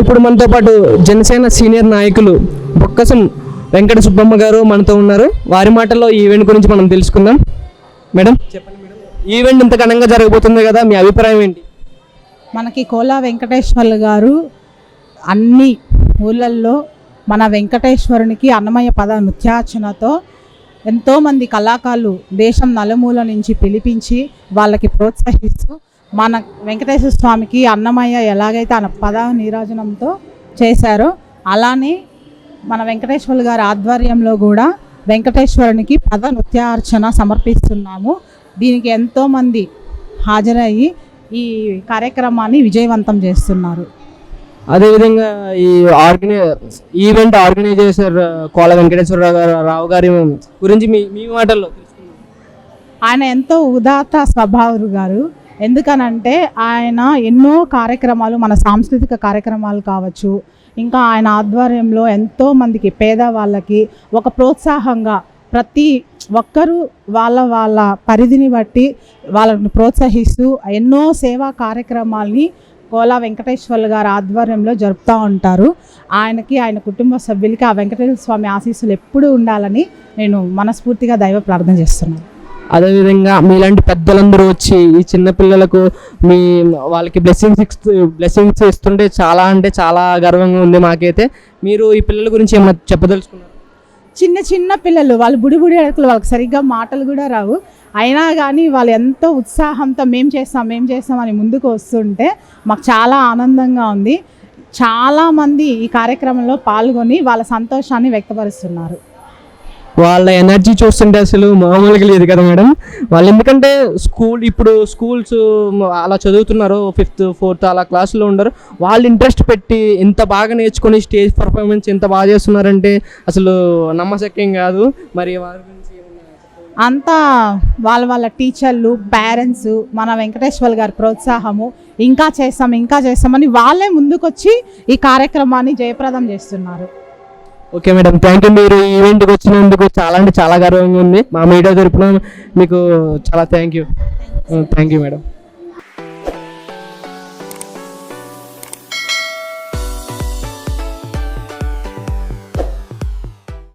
ఇప్పుడు మనతో పాటు జనసేన సీనియర్ నాయకులు బొక్కసం వెంకట సుబ్బమ్మ గారు మనతో ఉన్నారు. వారి మాటల్లో ఈ ఈవెంట్ గురించి మనం తెలుసుకుందాం. మేడం చెప్పండి మేడం, ఈవెంట్ ఇంత ఘనంగా జరగబోతుంది కదా, మీ అభిప్రాయం ఏంటి? మనకి కోలా వెంకటేశ్వర్లు గారు అన్ని ఊళ్ళల్లో మన వెంకటేశ్వరునికి అన్నమయ్య పద నృత్యార్చనతో ఎంతోమంది కళాకారులు దేశం నలుమూల నుంచి పిలిపించి వాళ్ళకి ప్రోత్సహిస్తూ మన వెంకటేశ్వర స్వామికి అన్నమయ్య ఎలాగైతే ఆ పద నీరాజనంతో చేశారో అలానే మన వెంకటేశ్వర్లు గారి ఆధ్వర్యంలో కూడా వెంకటేశ్వరునికి పద నృత్యార్చన సమర్పిస్తున్నాము. దీనికి ఎంతోమంది హాజరయ్యి ఈ కార్యక్రమాన్ని విజయవంతం చేస్తున్నారు. అదేవిధంగా ఈ ఈవెంట్ ఆర్గనైజేటర్ కోల వెంకటేశ్వరరావు గారి గురించి మీ మాటల్లో తెలుసుకుందాం. ఆయన ఎంతో ఉదాత్త స్వభావులు గారు. ఎందుకనంటే ఆయన ఎన్నో కార్యక్రమాలు, మన సాంస్కృతిక కార్యక్రమాలు కావచ్చు, ఇంకా ఆయన ఆధ్వర్యంలో ఎంతోమందికి పేదవాళ్ళకి ఒక ప్రోత్సాహంగా ప్రతి ఒక్కరూ వాళ్ళ పరిధిని బట్టి వాళ్ళని ప్రోత్సహిస్తూ ఎన్నో సేవా కార్యక్రమాల్ని కోలా వెంకటేశ్వర్లు గారి ఆధ్వర్యంలో జరుపుతూ ఉంటారు. ఆయనకి, ఆయన కుటుంబ సభ్యులకి ఆ వెంకటేశ్వర స్వామి ఆశీస్సులు ఎప్పుడూ ఉండాలని నేను మనస్ఫూర్తిగా దైవ ప్రార్థన చేస్తున్నాను. అదేవిధంగా మీలాంటి పెద్దలందరూ వచ్చి ఈ చిన్నపిల్లలకు వాళ్ళకి బ్లెస్సింగ్స్ ఇస్తుంటే చాలా అంటే చాలా గర్వంగా ఉంది మాకైతే. మీరు ఈ పిల్లల గురించి ఏమైనా చెప్పదలుచుకున్నారు? చిన్న పిల్లలు, వాళ్ళు బుడి అడకలు, వాళ్ళకి సరిగ్గా మాటలు కూడా రావు. అయినా కానీ వాళ్ళు ఎంతో ఉత్సాహంతో మేము చేస్తాం అని ముందుకు వస్తుంటే మాకు చాలా ఆనందంగా ఉంది. చాలామంది ఈ కార్యక్రమంలో పాల్గొని వాళ్ళ సంతోషాన్ని వ్యక్తపరుస్తున్నారు. వాళ్ళ ఎనర్జీ చూస్తుంటే అసలు మామూలుగా లేదు కదా మేడం. వాళ్ళు ఎందుకంటే స్కూల్స్ అలా చదువుతున్నారు, 5th 4th అలా క్లాసులో ఉండరు. వాళ్ళు ఇంట్రెస్ట్ పెట్టి ఇంత బాగా నేర్చుకొని స్టేజ్ పర్ఫార్మెన్స్ ఎంత బాగా చేస్తున్నారంటే అసలు నమ్మశక్యం కాదు. మరి వారి గురించి అంతా వాళ్ళ టీచర్లు, పేరెంట్స్, మన వెంకటేశ్వర గారి ప్రోత్సాహము, ఇంకా చేస్తామని వాళ్ళే ముందుకొచ్చి ఈ కార్యక్రమాన్ని జయప్రదం చేస్తున్నారు. Okay madam, thank you. మీరు ఈ ఈవెంట్కి వచ్చినందుకు చాలా అంటే చాలా గర్వంగా ఉంది. మా మీడియా తరపున మీకు చాలా థ్యాంక్ యూ మేడం.